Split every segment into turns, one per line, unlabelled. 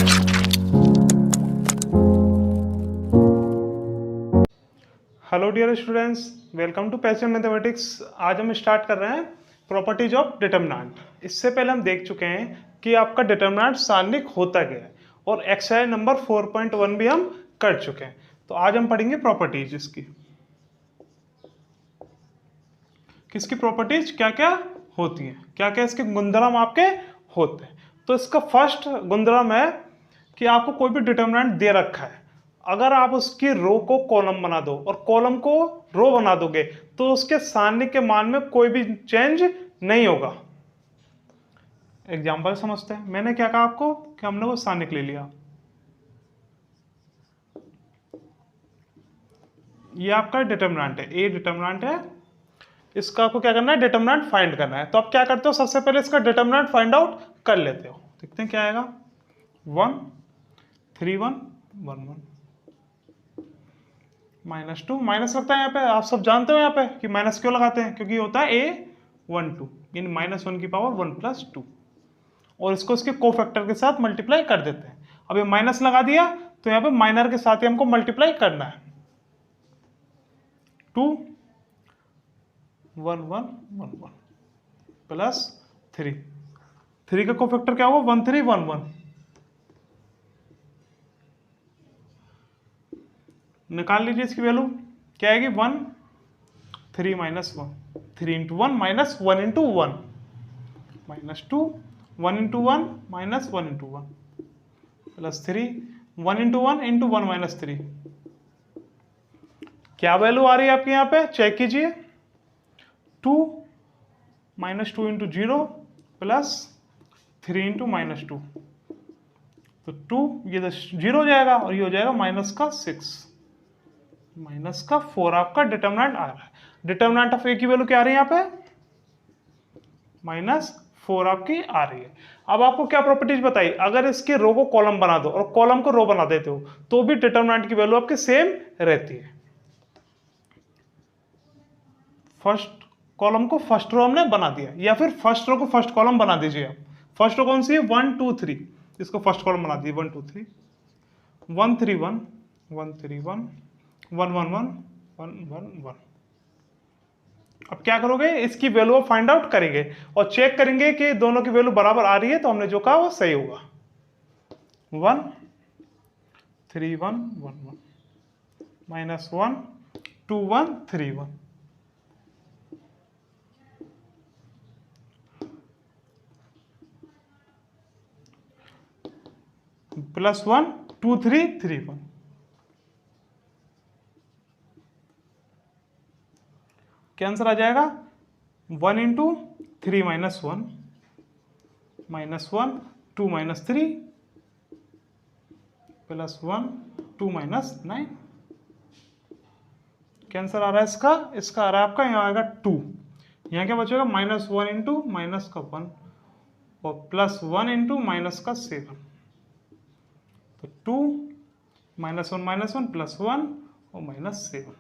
Hello dear students, welcome to Passion Mathematics. आज हम start कर रहे हैं प्रॉपर्टीज ऑफ डिटर्मिनेंट। इससे पहले हम देख चुके हैं कि आपका डिटर्मिनेंट सारणिक होता क्या है और एक्सरसाइज नंबर 4.1 भी हम कर चुके हैं। तो आज हम पढ़ेंगे प्रॉपर्टीज इसकी, किसकी प्रॉपर्टीज क्या क्या होती हैं, क्या क्या इसके गुणधर्म आपके होते हैं। तो इसका फर्स्ट गुणधर्म है कि आपको कोई भी डिटर्मिनेंट दे रखा है, अगर आप उसकी रो को कॉलम बना दो और कॉलम को रो बना दोगे तो उसके सारणिक के मान में कोई भी चेंज नहीं होगा। एग्जाम्पल समझते हैं। मैंने क्या कहा आपको कि हमने वो सारणिक ले लिया, ये आपका डिटर्मिनेंट है, ए डिटर्मिनेंट है। इसका आपको क्या करना है, डिटर्मिनेंट फाइंड करना है। तो आप क्या करते हो, सबसे पहले इसका डिटर्मिनेंट फाइंड आउट कर लेते हो। देखते हैं क्या आएगा, 1 3 1 1 1 -2 माइनस लगता है यहाँ पे। आप सब जानते हो यहाँ पे कि माइनस क्यों लगाते हैं, क्योंकि होता है a12 यानी -1 की पावर 1 + 2 और इसको इसके कोफैक्टर के साथ मल्टीप्लाई कर देते हैं। अब ये माइनस लगा दिया तो यहाँ पे माइनर के साथ ही हमको मल्टीप्लाई करना है। 2 1 1 1 1 प्लस 3, 3 का कोफैक्टर क्या होगा, 1 3 1 1। निकाल लीजिए इसकी वैल्यू, क्या आएगी, 1 3 -1 3 × 1 -1 × 1 -2 1 × 1 -1 × 1 प्लस 3 1 × 1 × 1 - 3। क्या वैल्यू आ रही है आपके यहाँ पे, चेक कीजिए। 2 -2 × 0 प्लस 3 × -2, तो 2 ये 0 हो जाएगा और ये हो जाएगा -6 -4 आपका डिटर्मिनेंट आ रहा है। डिटर्मिनेंट ऑफ ए की वैल्यू क्या आ रही है यहाँ पे, -4 आपकी आ रही है। अब आपको क्या प्रॉपर्टीज बताई, अगर इसके रो को कॉलम बना दो और कॉलम को रो बना देते हो तो भी डिटर्मिनेंट की वैल्यू आपकी सेम रहती है। फर्स्ट कॉलम को फर्स्ट रो हमने बना दिया, या फिर फर्स्ट रो को फर्स्ट कॉलम बना दीजिए आप। फर्स्ट रो कौन सी है, 1 2 3, इसको फर्स्ट कॉलम बना दीजिए, 1 2 3 1 3 1 1 3 1 1 1 1 1 1 1। अब क्या करोगे, इसकी वैल्यू फाइंड आउट करेंगे और चेक करेंगे कि दोनों की वैल्यू बराबर आ रही है, तो हमने जो कहा वो सही होगा। 1 3 1 1 1 -1 2 1 3 1 +1 2 3 3 1। क्या आंसर आ जाएगा, 1 × 3 - 1 -1 2 - 3 +1 2 - 9। क्या आंसर आ रहा है इसका, इसका आ रहा है आपका, यहाँ आएगा 2, यहाँ क्या बचेगा, -1 × -1 और +1 × -7, तो 2 -1 -1 +1 और -7।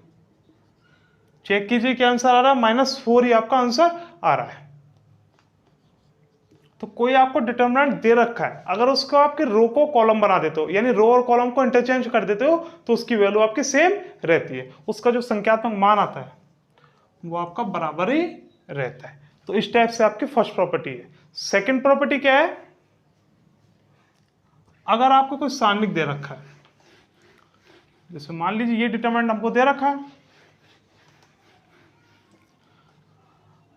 चेक कीजिए क्या आंसर आ रहा है, -4 ही आपका आंसर आ रहा है। तो कोई आपको डिटर्मिनेंट दे रखा है, अगर उसको आपके रो को कॉलम बना देते हो, यानी रो और कॉलम को इंटरचेंज कर देते हो, तो उसकी वैल्यू आपकी सेम रहती है, उसका जो संख्यात्मक मान आता है वो आपका बराबर ही रहता है। तो इस टाइप से आपकी फर्स्ट प्रॉपर्टी है। सेकंड प्रॉपर्टी क्या है, अगर आपको कोई सारणिक दे रखा है, जैसे मान लीजिए ये डिटर्मिनेंट हमको दे रखा है,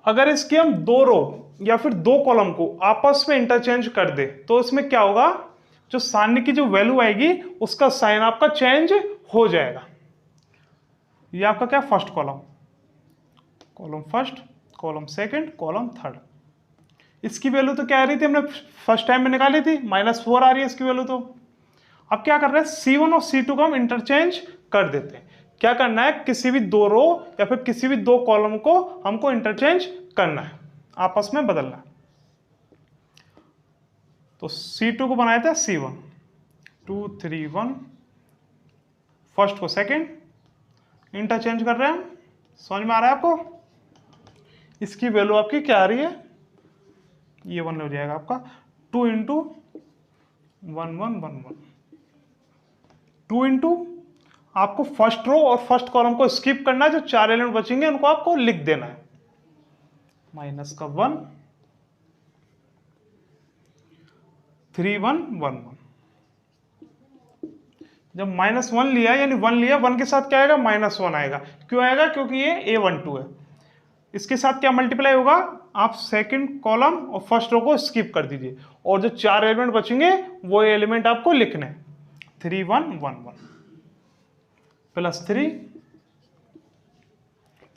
अगर इसके हम दो रो या फिर दो कॉलम को आपस में इंटरचेंज कर दे तो इसमें क्या होगा, जो सारणिक की जो वैल्यू आएगी उसका साइन आपका चेंज हो जाएगा। ये आपका क्या, first column, column first, column second, column third. इसकी वैल्यू तो क्या आ रही थी, हमने फर्स्ट टाइम में निकाली थी, -4 आ रही है इसकी वैल्यू। तो अब क्या कर रहे हैं, C1 और C2 को हम इंटरचेंज कर देते हैं। क्या करना है, किसी भी दो रो या फिर किसी भी दो कॉलम को हमको इंटरचेंज करना है, आपस में बदलना है। तो C2 को बनाया था C1, 2 3 1, फर्स्ट को सेकंड, इंटरचेंज कर रहे हैं। समझ में आ रहा है आपको, इसकी वैल्यू आपकी क्या आ रही है, ये 1 हो जाएगा आपका, 2 × 1 1 1 1 2 इंटू आपको फर्स्ट रो और फर्स्ट कॉलम को स्किप करना है, जो 4 एलिमेंट बचेंगे उनको आपको लिख देना है। माइनस का 1 3 1 1 1। जब -1 लिया यानी 1 लिया, 1 के साथ क्या आएगा? -1 आएगा। क्यों आएगा? क्योंकि ये A12 है। इसके साथ क्या मल्टीप्लाई होगा? आप सेकंड कॉलम और फर्स्ट रो को स्किप कर दीजिए और जो 4 एलिमेंट बचेंगे वो एलिमेंट आपको लिखने हैं। 3 1 1 1 प्लस 3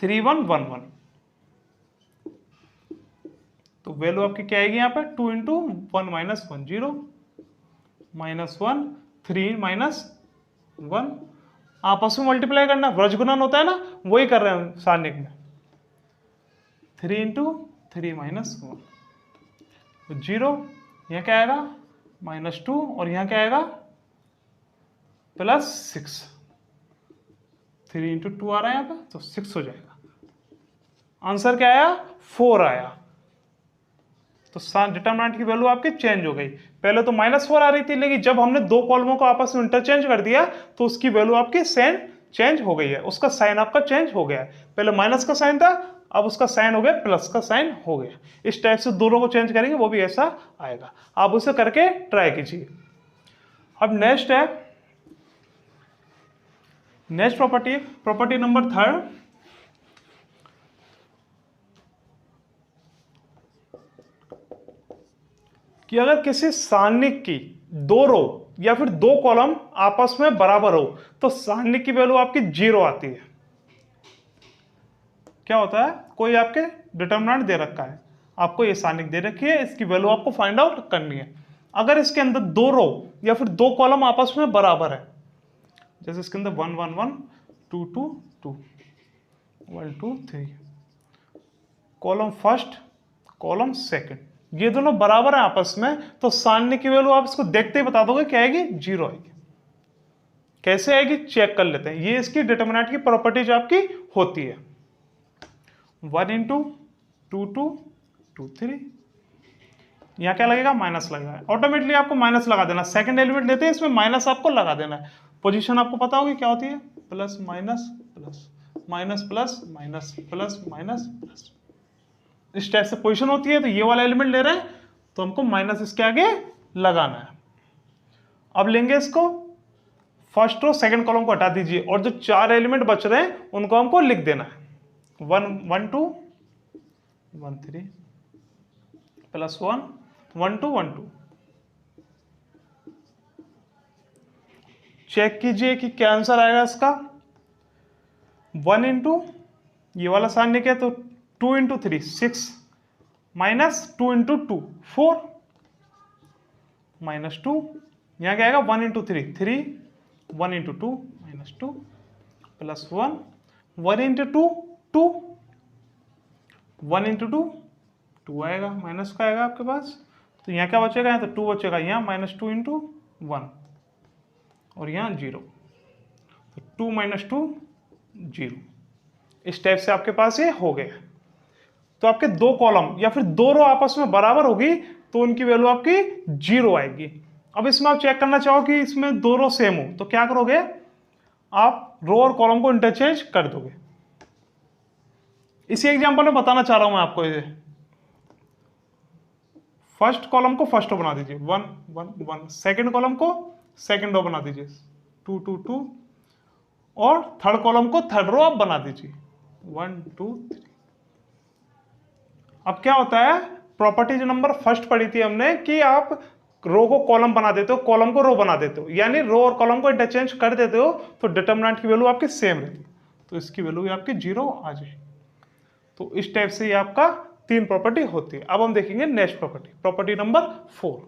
3 1 1 1। तो वैल्यू आपकी क्या आएगी यहाँ पे? 2 इंटू 1 माइनस 1 0 -1 3 -1। आपस में मल्टीप्लाई करना, व्रजगुणन होता है ना, वही कर रहे हैं सारणिक में। 3 इंटू 3 -1 0। यहाँ क्या आएगा? -2 और यहाँ क्या आएगा? +6। 3 इंटू 2 आ रहा है यहाँ पे, तो 6 हो जाएगा। आंसर क्या आया? 4 आया। तो डिटरमिनेंट की वैल्यू आपकी चेंज हो गई। पहले तो -4 आ रही थी, लेकिन जब हमने दो कॉलमों को आपस में इंटरचेंज कर दिया तो उसकी वैल्यू आपकी साइन चेंज हो गई है, उसका साइन आपका चेंज हो गया है। पहले माइनस का साइन था, अब उसका साइन हो गया प्लस का साइन हो गया। इस टाइप से दोनों को चेंज करेंगे, वो भी ऐसा आएगा। आप उसे करके ट्राई कीजिए। अब नेक्स्ट है, नेक्स्ट प्रॉपर्टी नंबर 3 कि अगर किसी सारणिक की दो रो या फिर दो कॉलम आपस में बराबर हो तो सारणिक की वैल्यू आपकी 0 आती है। क्या होता है? कोई आपके डिटरमिनेंट दे रखा है, आपको ये सारणिक दे रखी है, इसकी वैल्यू आपको फाइंड आउट करनी है। अगर इसके अंदर दो रो या फिर दो कॉलम आपस में बराबर है, जैसे इसके अंदर 1 1 1 2 2 2 1 2 3, कॉलम फर्स्ट कॉलम सेकंड, ये दोनों बराबर है आपस में, तो सारणिक की वैल्यू आप इसको देखते ही बता दोगे क्या आएगी? 0 आएगी। कैसे आएगी? चेक कर लेते हैं। ये इसकी डिटरमिनेंट की प्रॉपर्टीज आपकी होती है। 1 इंटू 2 2 2 3, यहाँ क्या लगेगा? माइनस लगेगा। ऑटोमेटिकली आपको माइनस लगा देना, सेकंड एलिमेंट लेते हैं इसमें माइनस आपको लगा देना है। पोजीशन आपको पता होगी क्या होती है? Plus minus plus minus plus minus plus minus plus, इस टाइप से पोजीशन होती है। तो ये वाला एलिमेंट ले रहे हैं तो हमको माइनस इसके आगे लगाना है। अब लेंगे इसको, फर्स्ट रो सेकंड कॉलम को हटा दीजिए और जो 4 एलिमेंट बच रहे हैं उनको हमको लिख देना है। 1 1 2 1 3 प्लस 1 1 2 1 2। चेक कीजिए कि क्या आंसर आएगा इसका। 1 इंटू ये वाला सारणिक है तो 2 इंटू 3 6 माइनस 2 इंटू 2 4 -2, यहाँ क्या आएगा? 1 into 3 3 1 into 2 -2 plus 1 1 into 2 2 1 into 2 2 आएगा, माइनस का आएगा आपके पास। तो यहाँ क्या बचेगा? यहाँ तो 2 बचेगा, यहाँ -2 इंटू 1 और यहाँ 0, तो 2 - 2 0। इस टाइप से आपके पास ये हो गया। तो आपके दो कॉलम या फिर दो रो आपस में बराबर होगी तो उनकी वैल्यू आपकी 0 आएगी। अब इसमें आप चेक करना चाहो कि इसमें दो रो सेम हो तो क्या करोगे? आप रो और कॉलम को इंटरचेंज कर दोगे। इसी एग्जांपल में बताना चाह रहा हूं मैं आपको। ये फर्स्ट कॉलम को फर्स्ट रो बना दीजिए 1 1 1, सेकंड कॉलम को सेकंड रो बना दीजिए 2 2 2 और थर्ड कॉलम को थर्ड रो आप बना दीजिए 1 2 3। अब क्या होता है? प्रॉपर्टी जो नंबर फर्स्ट पढ़ी थी हमने कि आप रो को कॉलम बना देते हो, कॉलम को रो बना देते हो, यानी रो और कॉलम को इंटरचेंज कर देते हो तो डिटरमिनेंट की वैल्यू आपकी सेम रहती है, तो इसकी वैल्यू भी आपकी 0 आ जाएगी। तो इस टाइप से ये आपका 3 प्रॉपर्टी होती है। अब हम देखेंगे नेक्स्ट प्रॉपर्टी नंबर 4।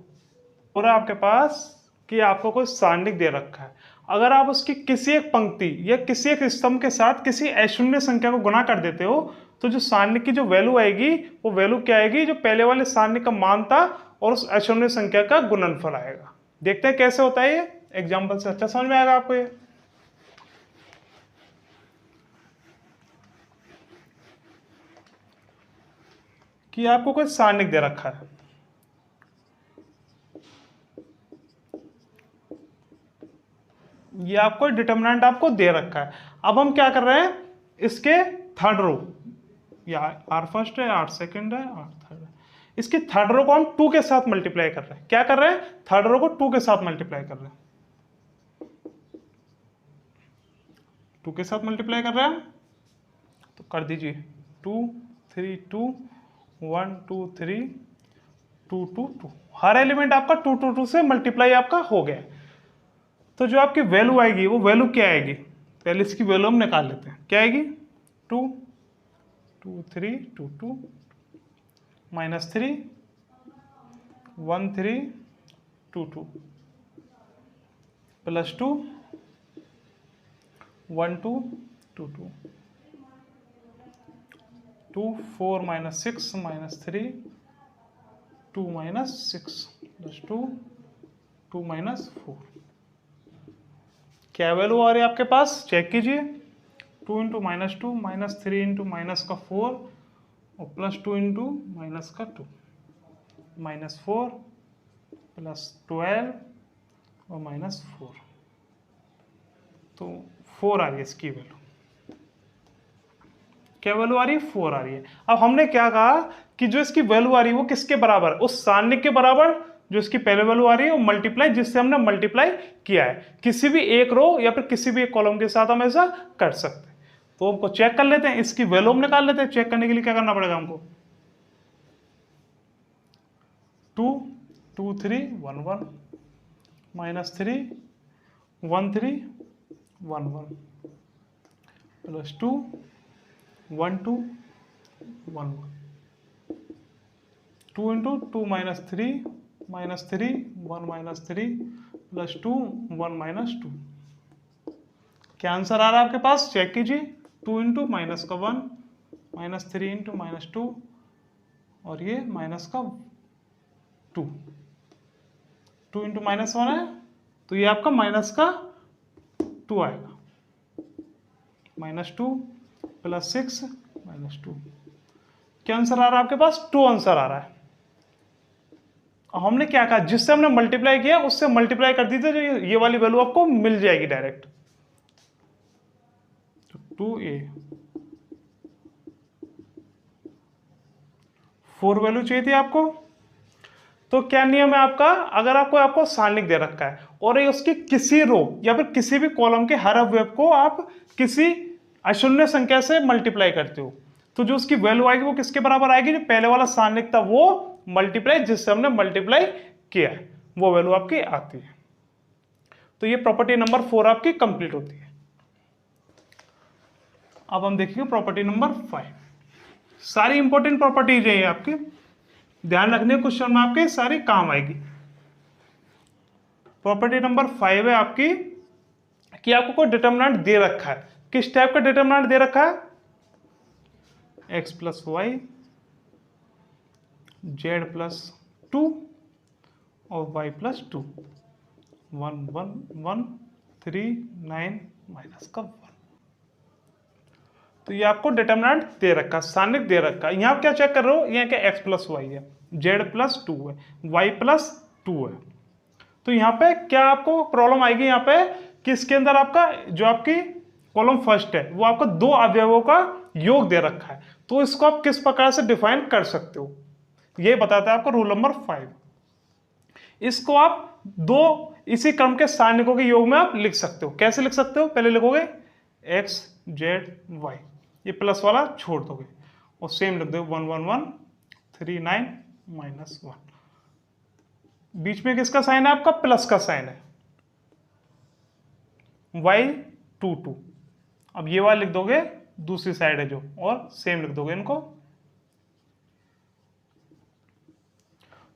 और आपके पास कि आपको कोई सारणिक दे रखा है, अगर आप उसकी किसी एक पंक्ति या किसी एक स्तंभ के साथ किसी अशून्य संख्या को गुणा कर देते हो तो जो सारणिक की जो वैल्यू आएगी वो वैल्यू क्या आएगी? जो पहले वाले सारणिक का मान था और उस अशून्य संख्या का गुणनफल आएगा। देखते हैं कैसे होता है ये, एग्जाम्पल से अच्छा समझ में आएगा आपको ये। कि आपको कोई सारणिक दे रखा है, ये आपको डिटर्मिनेंट आपको दे रखा है। अब हम क्या कर रहे हैं, इसके थर्ड रो, या आर फर्स्ट है, आर सेकंड है, आर थर्ड है, इसकी थर्ड रो को हम 2 के साथ मल्टीप्लाई कर रहे हैं। क्या कर रहे हैं, थर्ड रो को 2 के साथ मल्टीप्लाई कर रहे हैं, 2 के साथ मल्टीप्लाई कर रहे हैं। तो कर दीजिए 2 3 2 1 2 3 2 2 2, हर एलिमेंट आपका 2 2 2 से मल्टीप्लाई आपका हो गया। तो जो आपकी वैल्यू आएगी वो वैल्यू क्या आएगी, पहले इसकी वैल्यू हम निकाल लेते हैं। क्या आएगी, 2 2 3 2 2 -3 1 3 2 2 +2 1 2 2 2 2 4 -6 -3 2 -6 +2 2 -4, क्या वैल्यू आ रही है आपके पास, चेक कीजिए। 2 × -2 -3 × -4 और +2 × -2 -4 +12 और -4, तो 4 आ रही है इसकी वैल्यू। क्या वैल्यू आ रही है, 4 आ रही है। अब हमने क्या कहा कि जो इसकी वैल्यू आ रही है वो किसके बराबर है, उस सारणिक के बराबर जो इसकी पहले वैल्यू आ रही है, वो मल्टीप्लाई जिससे हमने मल्टीप्लाई किया है। किसी भी एक रो या फिर किसी भी एक कॉलम के साथ हम ऐसा कर सकते हैं। तो हमको चेक कर लेते हैं, इसकी वैल्यू हम निकाल लेते हैं। चेक करने के लिए क्या करना पड़ेगा हमको, 2 2 3 1 1 -3 1 3 1 1 +2 1 2 1 1 2 × 2 -3 -3 1 -3 +2 1 -2, क्या आंसर आ रहा है आपके पास, चेक कीजिए। 2 × -1 -3 × -2 और ये -2, 2 × -1 है तो ये आपका -2 आएगा, -2 +6 -2, क्या आंसर आ रहा है आपके पास, 2 आंसर आ रहा है। हमने क्या कहा, जिससे हमने मल्टीप्लाई किया उससे मल्टीप्लाई कर दीजिए, जो ये वाली वैल्यू आपको मिल जाएगी डायरेक्ट। तो 2a 4 वैल्यू चाहिए थी आपको। तो क्या नियम है आपका, अगर आपको सारणिक दे रखा है और ये उसकी किसी रो या फिर किसी भी कॉलम के हर अवयव को आप किसी अशून्य संख्या से मल्टीप्लाई करते हो, तो जो उसकी वैल्यू आएगी वो किसके बराबर आएगी, जो पहले वाला सारणिक था वो मल्टीप्लाई जिससे हमने मल्टीप्लाई किया है, वो वैल्यू आपकी आती है। तो ये प्रॉपर्टी नंबर 4 आपकी कंप्लीट होती है। अब हम देखेंगे प्रॉपर्टी नंबर 5। सारी इंपॉर्टेंट प्रॉपर्टीज है ये आपकी, ध्यान रखने क्वेश्चन में आपके सारी काम आएगी। प्रॉपर्टी नंबर 5 है आपकी कि आपको कोई डिटरमिनेंट दे रखा है। किस टाइप का डिटरमिनेंट दे रखा है, x + y z + 2 और y + 2 1 1 1 3 9 -1। तो ये आपको डिटरमिनेंट दे रखा है, सारणिक दे रखा है। यहां क्या चेक कर रहे हो, यहाँ क्या x + y है, z + 2 है, y + 2 है। तो यहाँ पे क्या आपको प्रॉब्लम आएगी यहाँ पे कि इसके अंदर आपका जो आपकी कॉलम फर्स्ट है वो आपको 2 अवयवों का योग दे रखा है, तो इसको आप किस प्रकार से डिफाइन कर सकते हो, ये बताता है आपको रूल नंबर 5। इसको आप 2 इसी क्रम के सारणिकों के योग में आप लिख सकते हो। कैसे लिख सकते हो, पहले लिखोगे x z y, ये प्लस वाला छोड़ दोगे और सेम लिख दो 1 1 1 3 9 -1। बीच में किसका साइन है, आपका प्लस का साइन है, y 2 2। अब ये वाला लिख दोगे दूसरी साइड है जो, और सेम लिख दोगे इनको।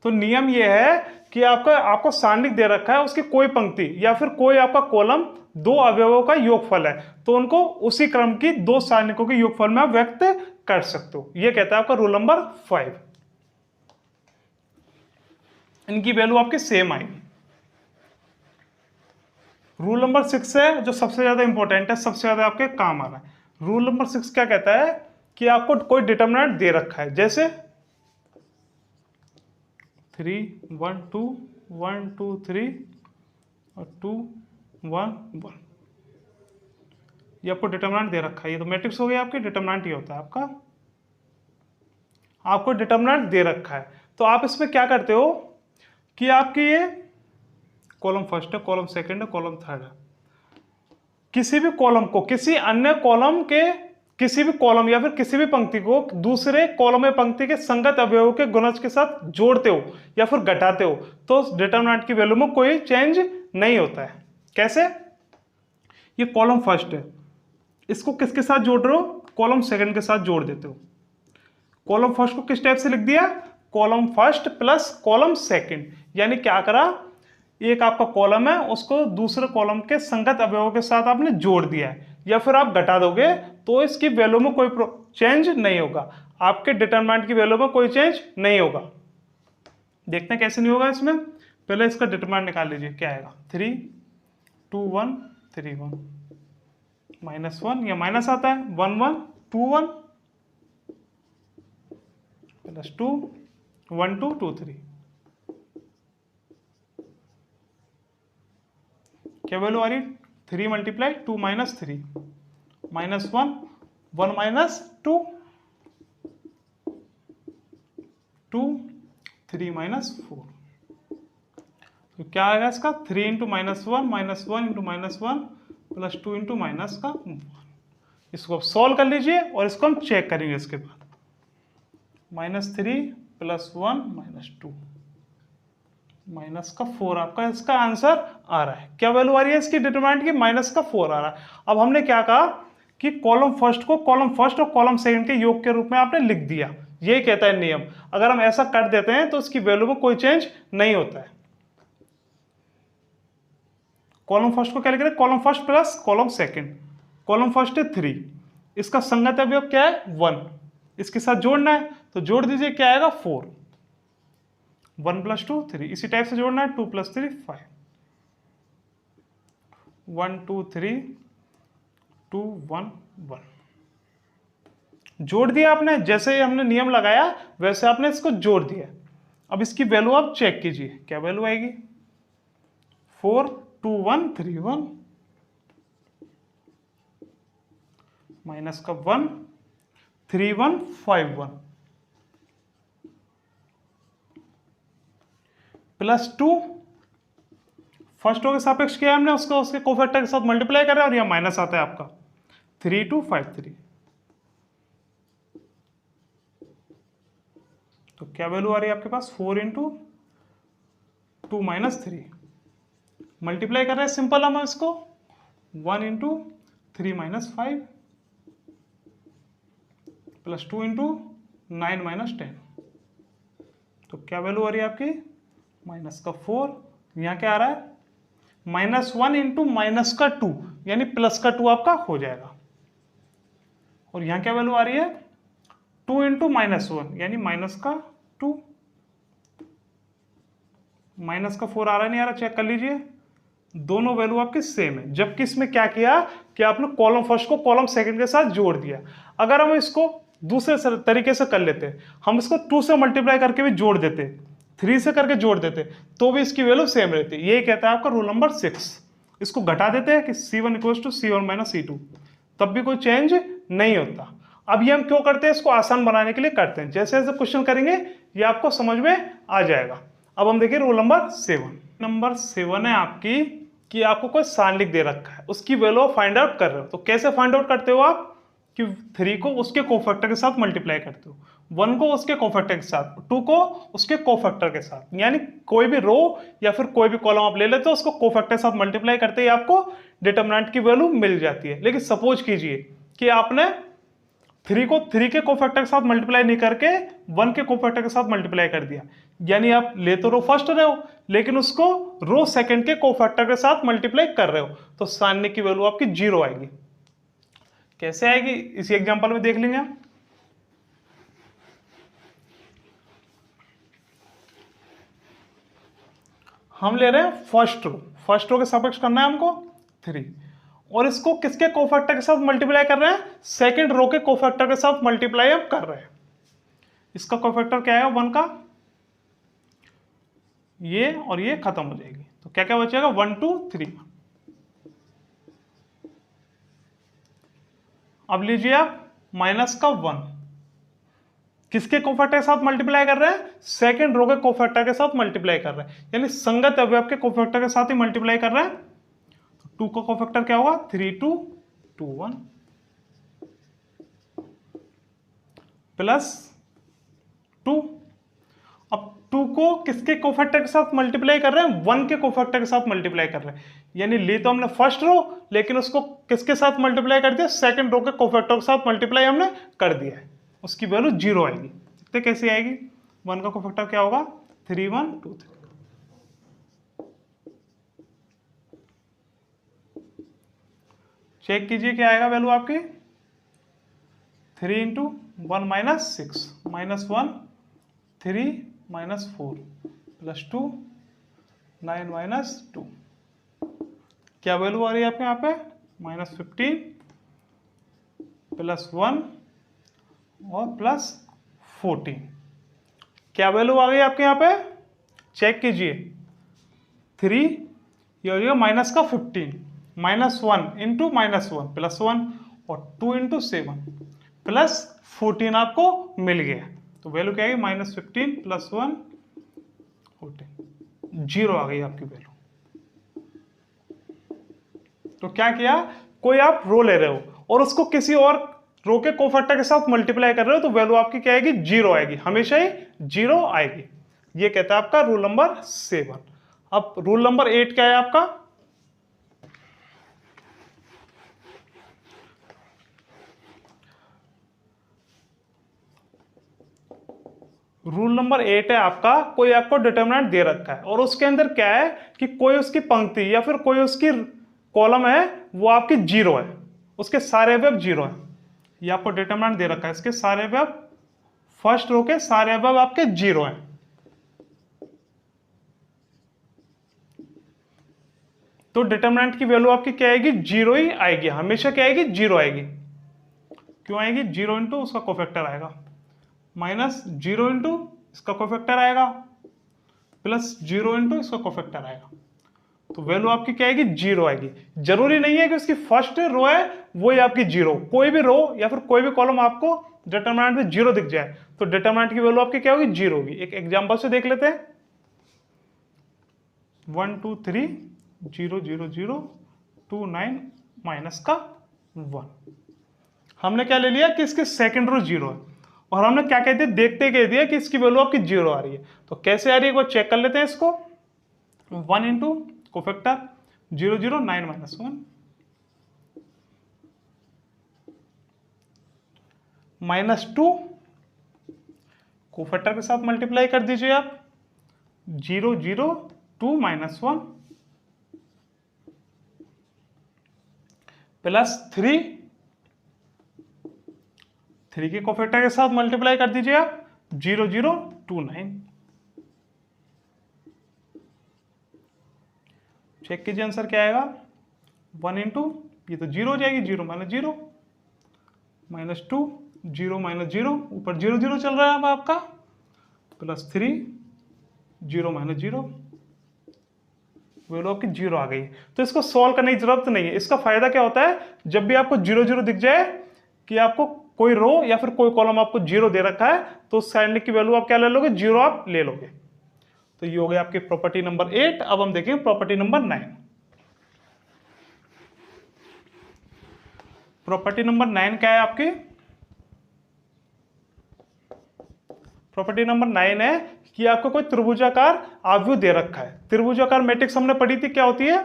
तो नियम ये है कि आपको सारणिक दे रखा है, उसकी कोई पंक्ति या फिर कोई आपका कॉलम 2 अवयवों का योगफल है, तो उनको उसी क्रम की 2 सारणिकों के योगफल में आप व्यक्त कर सकते हो। ये कहता है आपका रूल नंबर 5। इनकी वैल्यू आपकी सेम आएगी। रूल नंबर 6 है जो सबसे ज्यादा इंपॉर्टेंट है, सबसे ज्यादा आपके काम आ रहा है। रूल नंबर 6 क्या कहता है कि आपको कोई डिटरमिनेंट दे रखा है, जैसे 3 1 2 1 2 3 और 2 1 1। ये आपको डिटरमिनेंट दे रखा है, ये तो मैट्रिक्स हो गया आपके, डिटरमिनेंट ये होता है आपका, आपको डिटरमिनेंट दे रखा है। तो आप इसमें क्या करते हो कि आपकी ये कॉलम फर्स्ट है, कॉलम सेकंड है, कॉलम थर्ड है, किसी भी कॉलम को किसी अन्य कॉलम के किसी भी कॉलम या फिर किसी भी पंक्ति को दूसरे कॉलम या पंक्ति के संगत अवयवों के गुणज के साथ जोड़ते हो या फिर घटाते हो तो उस डिटरमिनेंट की वैल्यू में कोई चेंज नहीं होता है। कैसे? ये कॉलम फर्स्ट है, इसको किसके साथ जोड़ रहे हो? कॉलम सेकंड के साथ जोड़ देते हो। कॉलम फर्स्ट को किस टाइप से लिख दिया? Column first plus column second, यानी क्या करा, एक आपका कॉलम है उसको दूसरे कॉलम के संगत अवयवों के साथ आपने जोड़ दिया है, या फिर आप घटा दोगे तो इसकी वैल्यू में कोई चेंज नहीं होगा, आपके डिटरमिनेंट की वैल्यू में कोई चेंज नहीं होगा। देखते हैं कैसे नहीं होगा इसमें। पहले इसका डिटरमिनेंट निकाल लीजिए, क्या आएगा? 3 2 1 3 1 -1 या माइनस आता है 1 1 2 1 +2 1 2 2 3। क्या वैल्यू आ रही है? 3 × 2 - 3 -1 1 - 2 2 3 -4। तो क्या आएगा इसका? 3 × -1 -1 × -1 +2 × -1। इसको आप सॉल्व कर लीजिए और इसको हम चेक करेंगे इसके बाद। -3 + 1 - 2 -4 आपका इसका आंसर आ रहा है। क्या वैल्यू आ रही है इसकी डिटरमिनेंट की? -4 आ रहा है। अब हमने क्या कहा कि कॉलम फर्स्ट को कॉलम फर्स्ट और कॉलम सेकंड के योग के रूप में आपने लिख दिया, यही कहता है नियम। अगर हम ऐसा कर देते हैं तो इसकी वैल्यू में कोई चेंज नहीं होता है। कॉलम फर्स्ट को क्या लिख रहे हैं? Column first plus column second. Column first है 3, इसका संगत अवयव क्या है? 1, इसके साथ जोड़ना है तो जोड़ दीजिए, क्या आएगा? 4 1 + 2 3। इसी टाइप से जोड़ना है 2 + 3 5 1 2 3 2 1 1। जोड़ दिया आपने, जैसे ही हमने नियम लगाया वैसे आपने इसको जोड़ दिया। अब इसकी वैल्यू आप चेक कीजिए, क्या वैल्यू आएगी? 4 2 1 3 1 माइनस का 1 3 1 5 1 +2 फर्स्ट रो के सापेक्ष किया हमने, उसको उसके कोफैक्टर के साथ मल्टीप्लाई करा और यह माइनस आता है आपका 3 2 5 3। तो क्या वैल्यू आ रही है आपके पास? 4 × 2 - 3 मल्टीप्लाई कर रहे हैं सिंपल हम इसको 1 × 3 - 5 +2 × 9 - 10। तो क्या वैल्यू आ रही है आपकी? -4। यहाँ क्या आ रहा है? -1 × -2 यानी +2 आपका हो जाएगा। और यहाँ क्या वैल्यू आ रही है? 2 × -1 यानी -2। -4 आ रहा नहीं आ रहा? चेक कर लीजिए, दोनों वैल्यू आपके सेम है। जबकि इसमें क्या किया कि आपने कॉलम फर्स्ट को कॉलम सेकंड के साथ जोड़ दिया। अगर हम इसको दूसरे तरीके से कर लेते, हम इसको 2 से मल्टीप्लाई करके भी जोड़ देते, 3 से करके जोड़ देते, तो भी इसकी वैल्यू सेम रहती। यही कहता है आपका रूल नंबर 6। इसको घटा देते हैं कि C1 = C1 - C2, तब भी कोई चेंज नहीं होता। अब ये हम क्यों करते हैं? इसको आसान बनाने के लिए करते हैं। जैसे जैसे क्वेश्चन करेंगे ये आपको समझ में आ जाएगा। अब हम देखिए रूल नंबर 7। नंबर 7 है आपकी कि आपको कोई सारणिक दे रखा है, उसकी वैल्यू फाइंड आउट कर रहे हो। तो कैसे फाइंड आउट करते हो आप? कि 3 को उसके कोफैक्टर के साथ मल्टीप्लाई करते हो, 1 को उसके कोफैक्टर के साथ, 2 को उसके कोफैक्टर के साथ, यानी कोई भी रो या फिर कोई भी कॉलम आप ले लेते हो, उसको कोफैक्टर के साथ मल्टीप्लाई करते ही आपको डिटरमिनेंट की वैल्यू मिल जाती है। लेकिन सपोज कीजिए कि आपने 3 को 3 के कोफैक्टर के साथ मल्टीप्लाई नहीं करके 1 के कोफैक्टर के साथ मल्टीप्लाई कर दिया, यानी आप ले तो रो फर्स्ट रहे हो लेकिन उसको रो सेकंड के कोफैक्टर के साथ मल्टीप्लाई कर रहे हो, तो सारणिक की वैल्यू आपकी 0 आएगी। कैसे आएगी? इसी एग्जांपल में देख लेंगे। हम ले रहे हैं फर्स्ट रो के सापेक्ष करना है हमको 3, और इसको किसके कोफैक्टर के साथ मल्टीप्लाई कर रहे हैं? सेकंड रो के कोफैक्टर के साथ मल्टीप्लाई हम कर रहे हैं। इसका कोफैक्टर क्या है? 1 का, ये और ये खत्म हो जाएगी, तो क्या क्या बचेगा? 1 2 3 अब लीजिए आप माइनस का 1, किसके कोफैक्टर के साथ मल्टीप्लाई कर रहे हैं? सेकंड रो के कोफैक्टर के साथ मल्टीप्लाई कर रहे हैं, यानी संगत अवयव के कोफैक्टर के साथ ही मल्टीप्लाई कर रहे हैं। तो 2 का कोफैक्टर क्या होगा? 3 2 2 1 प्लस 2। अब 2 को किसके कोफैक्टर के साथ मल्टीप्लाई कर रहे हैं? 1 के कोफैक्टर के साथ मल्टीप्लाई कर रहे हैं, यानी ले तो हमने फर्स्ट रो, लेकिन उसको किसके साथ मल्टीप्लाई कर दिया? सेकंड रो के कोफैक्टर के साथ मल्टीप्लाई हमने कर दिया है, उसकी वैल्यू 0 आएगी। देखते कैसे आएगी? 1 का कोफैक्टर क्या होगा? 3 1 2 3। चेक कीजिए क्या आएगा वैल्यू आपकी? 3 into 1 minus 6 minus 1 3 minus 4 plus 2 9 minus 2। क्या वैल्यू आ रही है आपके यहाँ पे? -15 प्लस 1 और प्लस 14। क्या वैल्यू आ गई आपके यहाँ पे? चेक कीजिए। 3 ये हो जाएगा माइनस का 15 -1 इंटू -1 प्लस 1 और 2 इंटू 7 प्लस 14 आपको मिल गया। तो वैल्यू क्या आएगी? -15 प्लस 1 14, 0 आ गई आपकी वैल्यू। तो क्या किया? कोई आप रो ले रहे हो और उसको किसी और रो के कोफैक्टर के साथ मल्टीप्लाई कर रहे हो, तो वैल्यू आपकी क्या आएगी? 0 आएगी, हमेशा ही 0 आएगी। ये कहता है आपका रूल नंबर 7। अब रूल नंबर 8 क्या है आपका? रूल नंबर 8 है आपका, कोई आपको डिटरमिनेंट दे रखा है और उसके अंदर क्या है कि कोई उसकी पंक्ति या फिर कोई उसकी कॉलम है वो आपकी 0 है, उसके सारे अवयव 0 है। ये आपको डिटरमिनेंट दे रखा है, इसके सारे अवयव, फर्स्ट रो के सारे अवयव आपके 0 हैं। तो डिटरमिनेंट की वैल्यू आपकी क्या आएगी? 0 ही आएगी, हमेशा क्या आएगी? 0 आएगी। क्यों आएगी? 0 इंटू उसका कोफैक्टर आएगा, माइनस 0 इंटू इसका कोफैक्टर आएगा, प्लस 0 इंटू इसका कोफैक्टर आएगा। तो वैल्यू आपकी क्या आएगी? 0 आएगी। जरूरी नहीं है कि उसकी फर्स्ट रो है वो ही आपकी 0, कोई भी रो या फिर कोई भी कॉलम आपको डिटरमिनेंट में 0 दिख जाए तो डिटरमिनेंट की वैल्यू आपकी क्या होगी? 0 होगी। एक एग्जांपल से देख लेते हैं। 1 2 3 0 0 0 2 9 माइनस का 1। हमने क्या ले लिया कि इसके सेकंड रो 0 है और हमने क्या कहते हैं? देखते कह दिया कि इसकी वैल्यू आपकी 0 आ रही है। तो कैसे आ रही है एक बार चेक कर लेते हैं इसको। 1 इंटू कोफैक्टर 0 0 9 माइनस 1 -2 कोफैक्टर के साथ मल्टीप्लाई कर दीजिए आप, 0 0 2 माइनस 1 प्लस 3 के कोफैक्टर के साथ मल्टीप्लाई कर दीजिए आप, 0 0 2 9। चेक कीजिए आंसर क्या आएगा? 1 इंटू ये तो 0 हो जाएगी, 0 माइनस 0 -2 0 माइनस 0 ऊपर 0 0 चल रहा है अब आपका, प्लस 3 0 माइनस 0, वैल्यू आपकी 0 आ गई। तो इसको सॉल्व करने की जरूरत नहीं है। इसका फायदा क्या होता है? जब भी आपको 0 0 दिख जाए कि आपको कोई रो या फिर कोई कॉलम आपको 0 दे रखा है तो उस साइड की वैल्यू आप क्या ले लोगे? 0 आप ले लोगे। तो ये हो गया आपकी प्रॉपर्टी नंबर 8। अब हम देखें प्रॉपर्टी नंबर 9। प्रॉपर्टी नंबर 9 क्या है आपकी? प्रॉपर्टी नंबर 9 है कि आपको कोई त्रिभुजाकार आव्यूह दे रखा है। त्रिभुजाकार मैट्रिक्स हमने पढ़ी थी, क्या होती है?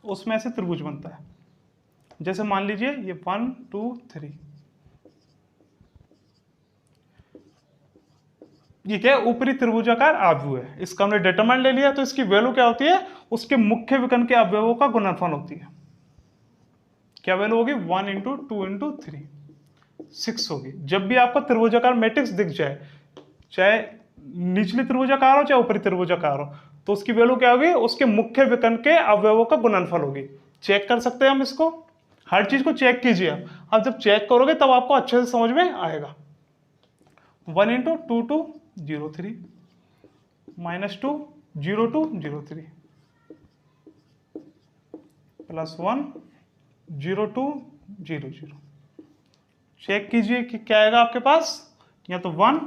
उसमें से त्रिभुज बनता है। जैसे मान लीजिए ये 1 2 3, ये क्या है? ऊपरी त्रिभुजाकार आव्यूह है। इसका हमने डिटरमिनेंट ले लिया, तो इसकी वैल्यू क्या होती है? उसके मुख्य विकर्ण के अवयवों का गुणनफल होती है। क्या वैल्यू होगी? 1 इंटू 2 इंटू 3 6 होगी। जब भी आपको त्रिभुजाकार मैट्रिक्स दिख जाए, चाहे निचली त्रिभुजाकार हो चाहे ऊपरी त्रिभुजाकार हो, तो उसकी वैल्यू क्या होगी? उसके मुख्य विकर्ण के अवयवों का गुणनफल होगी। चेक कर सकते हैं हम इसको, हर चीज को चेक कीजिए आप जब चेक करोगे तब आपको अच्छे से समझ में आएगा। 1 इंटू 2 2 0 3 -2 0 2 0 3 प्लस 1 0 2 0 0 चेक कीजिए कि क्या आएगा आपके पास, या तो 1,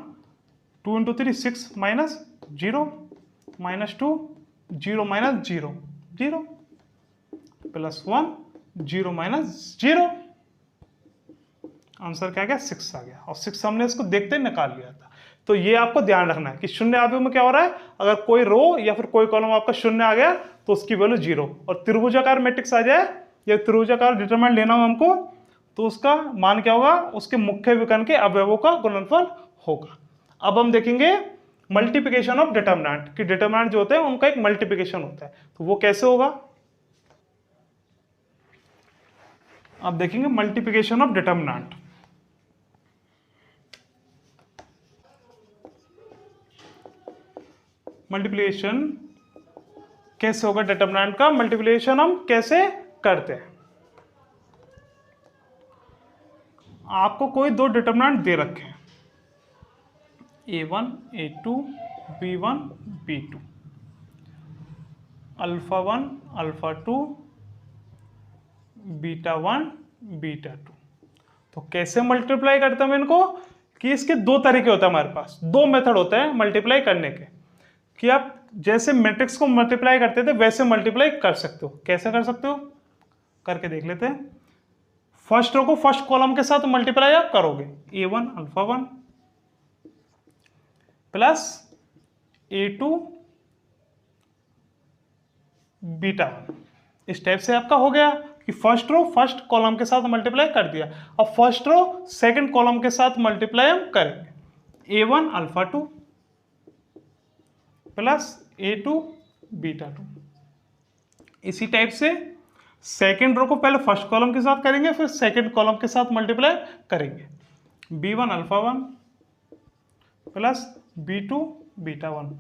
2 into 3 6 minus 0 minus 2 0 minus 0 0 plus 1 0 minus 0। Answer क्या आ गया 6 आ गया, और 6 हमने इसको देखते ही निकाल लिया था। तो ये आपको ध्यान रखना है कि शून्य आव्यूह में क्या हो रहा है, अगर कोई रो या फिर कोई कॉलम आपका शून्य आ गया तो उसकी वैल्यू 0, और त्रिभुजाकार मैट्रिक्स आ जाए या त्रिभुजाकार डिटरमिनेंट लेना हो हमको तो उसका मान क्या होगा, उसके मुख्य विकर्ण के अवयवों का गुणनफल होगा। अब हम देखेंगे मल्टीप्लिकेशन ऑफ डिटरमिनेंट, कि डिटरमिनेंट जो होते हैं उनका एक मल्टीप्लिकेशन होता है, तो वो कैसे होगा। अब देखेंगे मल्टीप्लिकेशन ऑफ डिटरमिनेंट। मल्टीप्लिकेशन कैसे होगा, डिटरमिनेंट का मल्टीप्लिकेशन हम कैसे करते हैं। आपको कोई दो डिटरमिनेंट दे रखे हैं, a1 a2 b1 b2, alpha 1 alpha 2 beta 1 beta 2। तो कैसे मल्टीप्लाई करते हैं इनको, कि इसके दो तरीके होते हैं, हमारे पास दो मेथड होते हैं मल्टीप्लाई करने के, कि आप जैसे मैट्रिक्स को मल्टीप्लाई करते थे वैसे मल्टीप्लाई कर सकते हो। कैसे कर सकते हो, करके देख लेते हैं। फर्स्ट रो को फर्स्ट कॉलम के साथ मल्टीप्लाई आप करोगे, a1 alpha 1 plus a2 beta 1। इस टाइप से आपका हो गया कि फर्स्ट रो फर्स्ट कॉलम के साथ मल्टीप्लाई कर दिया। अब फर्स्ट रो सेकंड कॉलम के साथ मल्टीप्लाई हम करेंगे, a1 alpha 2 plus a2 beta 2। इसी टाइप से सेकंड रो को पहले फर्स्ट कॉलम के साथ करेंगे, फिर सेकंड कॉलम के साथ मल्टीप्लाई करेंगे, b1 alpha 1 plus b2 beta 1,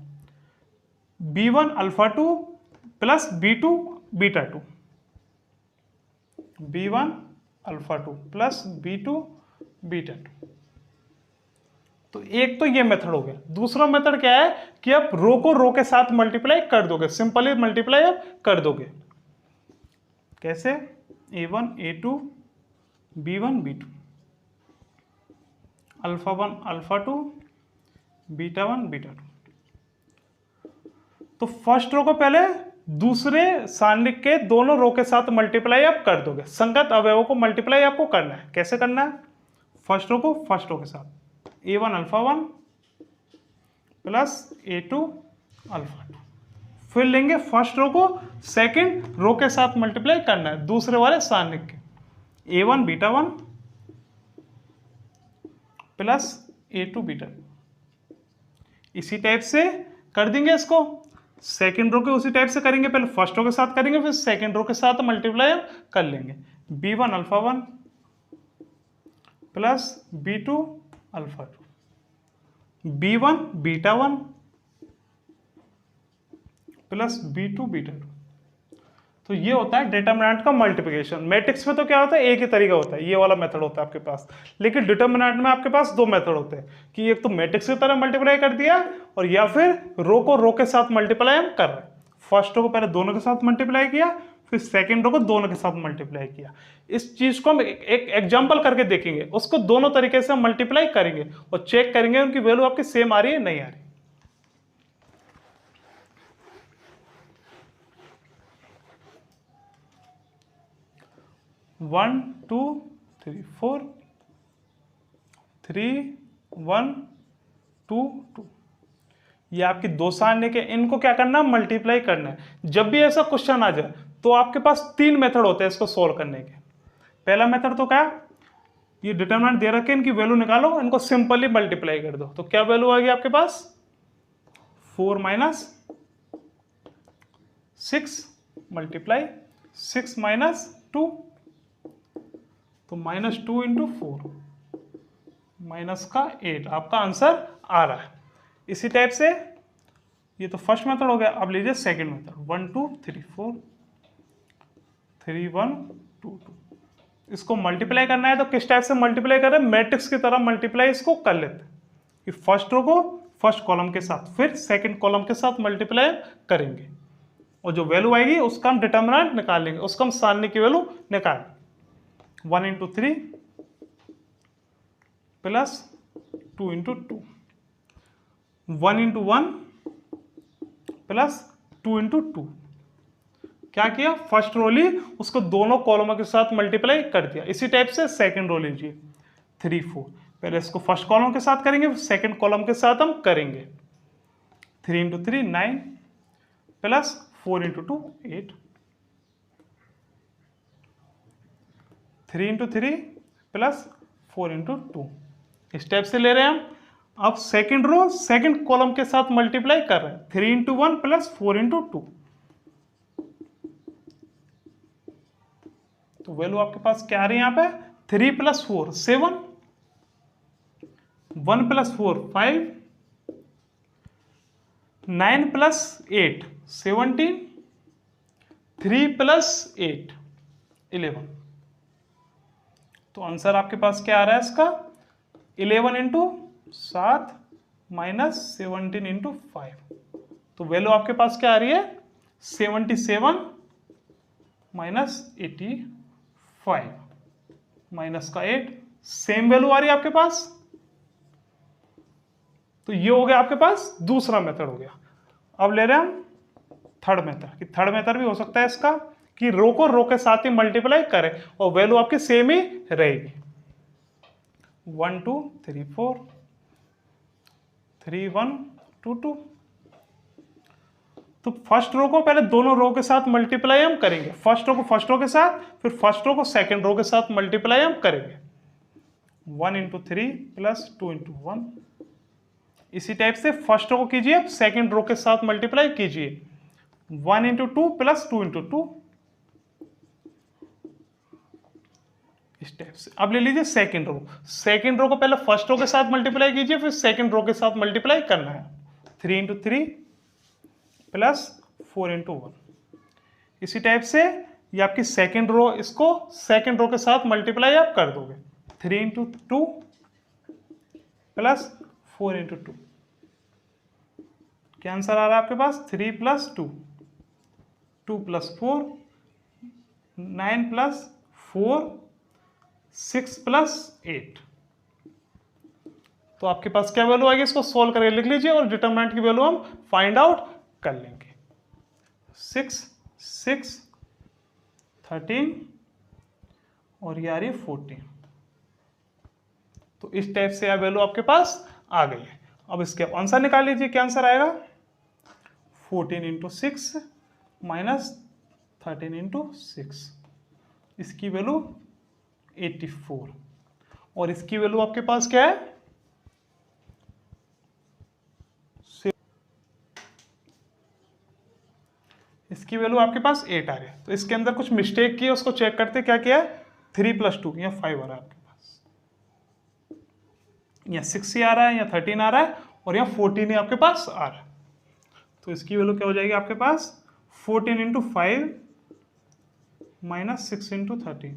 b1 alpha 2 plus b2 beta 2, b1 alpha 2 plus b2 beta 2। तो एक तो ये मेथड हो गया। दूसरा मेथड क्या है कि आप रो को रो के साथ मल्टीप्लाई कर दोगे, सिंपली मल्टीप्लाई आप कर दोगे। कैसे, a1 a2 b1 b2, alpha 1 alpha 2 beta 1 beta 2। तो फर्स्ट रो को पहले दूसरे सारणी के दोनों रो के साथ मल्टीप्लाई आप कर दोगे। संगत अवयवों को मल्टीप्लाई आपको करना है। कैसे करना है, फर्स्ट रो को फर्स्ट रो के साथ, a1 alpha 1 plus a2 alpha 2। फिर लेंगे फर्स्ट रो को सेकंड रो के साथ मल्टीप्लाई करना है, दूसरे वाले सारणी के, a1 beta 1 plus a2 beta 2। इसी टाइप से कर देंगे इसको। सेकंड रो के उसी टाइप से करेंगे, पहले फर्स्ट रो के साथ करेंगे, फिर सेकंड रो के साथ मल्टीप्लाई कर लेंगे, b1 alpha 1 plus b2 alpha 2, b1 beta 1 plus b2 beta 2। तो ये होता है डिटरमिनेंट का मल्टीप्लिकेशन। मैट्रिक्स में तो क्या होता है, एक ही तरीका होता है, ये वाला मेथड होता है आपके पास। लेकिन डिटरमिनेंट में आपके पास दो मेथड होते हैं, कि एक तो मैट्रिक्स की तरह मल्टीप्लाई कर दिया, और या फिर रो को रो के साथ मल्टीप्लाई हम कर रहे हैं। फर्स्ट रो को पहले दोनों के साथ मल्टीप्लाई किया, फिर सेकेंड रो को दोनों के साथ मल्टीप्लाई किया। इस चीज को हम एक एग्जाम्पल करके देखेंगे, उसको दोनों तरीके से हम मल्टीप्लाई करेंगे और चेक करेंगे उनकी वैल्यू आपकी सेम आ रही है नहीं आ रही। 1 2 3 4 3 1 2 2। ये आपकी दो सारणी के, इनको क्या करना है, मल्टीप्लाई करना है। जब भी ऐसा क्वेश्चन आ जाए तो आपके पास तीन मेथड होते हैं इसको सोल्व करने के। पहला मेथड तो क्या, ये डिटरमिनेंट दे रखे, इनकी वैल्यू निकालो, इनको सिंपली मल्टीप्लाई कर दो। तो क्या वैल्यू आ गई आपके पास, 4 माइनस 6 मल्टीप्लाई 6 माइनस 2, तो -2 इंटू 4 माइनस का 8, आपका आंसर आ रहा है। इसी टाइप से ये तो फर्स्ट मेथड हो गया। अब लीजिए सेकंड मेथड, 1 2 3 4 3 1 2 2। इसको मल्टीप्लाई करना है तो किस टाइप से मल्टीप्लाई कर रहे हैं, मैट्रिक्स की तरह मल्टीप्लाई इसको कर लेते हैं, कि फर्स्ट रो को फर्स्ट कॉलम के साथ, फिर सेकंड कॉलम के साथ मल्टीप्लाई करेंगे, और जो वैल्यू आएगी उसका हम डिटरमिनेंट निकाल लेंगे, उसका हम सारणी की वैल्यू निकाल, 1 into 3 plus 2 into 2, 1 into 1 plus 2 into 2। क्या किया, फर्स्ट रो ली, उसको दोनों कॉलमों के साथ मल्टीप्लाई कर दिया। इसी टाइप से सेकंड रो लीजिए, 3 4, पहले इसको फर्स्ट कॉलम के साथ करेंगे, सेकंड कॉलम के साथ हम करेंगे। 3 into 3 9 plus 4 into 2 8, 3 into 3 plus 4 into 2। इस टाइप से ले रहे हैं हम। अब सेकंड रो सेकंड कॉलम के साथ मल्टीप्लाई कर रहे हैं, 3 इंटू 1 प्लस 4 इंटू 2। तो वैल्यू आपके पास क्या आ रही है यहाँ पे, 3 प्लस 4 7, 1 प्लस 4 5, 9 प्लस 8 17, 3 प्लस 8 11। तो आंसर आपके पास क्या आ रहा है इसका, 11 इंटू 7 माइनस 17 इंटू 5। तो वैल्यू आपके पास क्या आ रही है, 77 माइनस 85 माइनस का 8, सेम वैल्यू आ रही है आपके पास। तो ये हो गया आपके पास दूसरा मेथड हो गया। अब ले रहे हैं हम थर्ड मेथड, कि थर्ड मेथड भी हो सकता है इसका कि रो को रो के साथ ही मल्टीप्लाई करें और वैल्यू आपकी सेम ही रहेगी। 1 2 3 4 3 1 2 2। तो फर्स्ट रो को पहले दोनों रो के साथ मल्टीप्लाई हम करेंगे, फर्स्ट रो को फर्स्ट रो के साथ, फिर फर्स्ट रो को सेकंड रो के साथ मल्टीप्लाई हम करेंगे। 1 इंटू 3 प्लस 2 इंटू 1। इसी टाइप से फर्स्ट रो को कीजिए, अब सेकंड रो के साथ मल्टीप्लाई कीजिए, 1 इंटू 2 प्लस 2 इंटू 2। इस टाइप से अब ले लीजिए सेकंड रो, सेकंड रो को पहले फर्स्ट रो के साथ मल्टीप्लाई कीजिए, फिर सेकंड रो के साथ मल्टीप्लाई करना है। 3 इंटू 3 प्लस 4 इंटू 1। इसी टाइप से ये आपकी सेकंड रो, इसको सेकंड रो के साथ मल्टीप्लाई आप कर दोगे, 3 इंटू 2 प्लस 4 इंटू 2। क्या आंसर आ रहा है आपके पास, 3 प्लस 2, 2 प्लस 4 9 प्लस 4 6 प्लस 8। तो आपके पास क्या वैल्यू आएगी, इसको सोल्व करके लिख लीजिए और डिटरमिनेंट की वैल्यू हम फाइंड आउट कर लेंगे। 6 6 13 और ये आ रही है 14। तो इस टाइप से यह वैल्यू आपके पास आ गई है। अब इसके आंसर निकाल लीजिए, क्या आंसर आएगा, 14 इंटू 6 माइनस 13 इंटू 6। इसकी वैल्यू 84 और इसकी वैल्यू आपके पास क्या है, इसकी वैल्यू आपके पास 8 आ रही है। तो इसके अंदर कुछ मिस्टेक की है, उसको चेक करते क्या किया है, 3 प्लस 2 या 5 आ रहा है आपके पास, या 6 ही आ रहा है या 13 आ रहा है और यहाँ 14 ही आपके पास आ रहा है। तो इसकी वैल्यू क्या हो जाएगी आपके पास, 14 into 5 minus 6 into 13,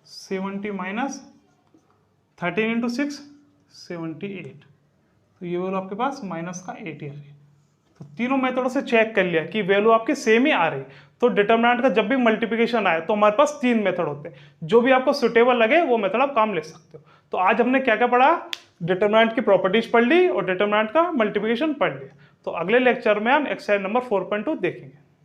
70 minus 13 into 6 78। तो ये वैल्यू आपके पास माइनस का 80 आ रही है। तो तीनों मेथडों से चेक कर लिया कि वैल्यू आपकी सेम ही आ रही। तो डिटरमिनेंट का जब भी मल्टीप्लिकेशन आए तो हमारे पास 3 मेथड होते हैं, जो भी आपको सुटेबल लगे वो मेथड आप काम ले सकते हो। तो आज हमने क्या क्या पढ़ा, डिटरमिनेंट की प्रॉपर्टीज पढ़ ली और डिटरमिनेंट का मल्टीप्लिकेशन पढ़ लिया। तो अगले लेक्चर में हम एक्सरसाइज नंबर 4.2 देखेंगे।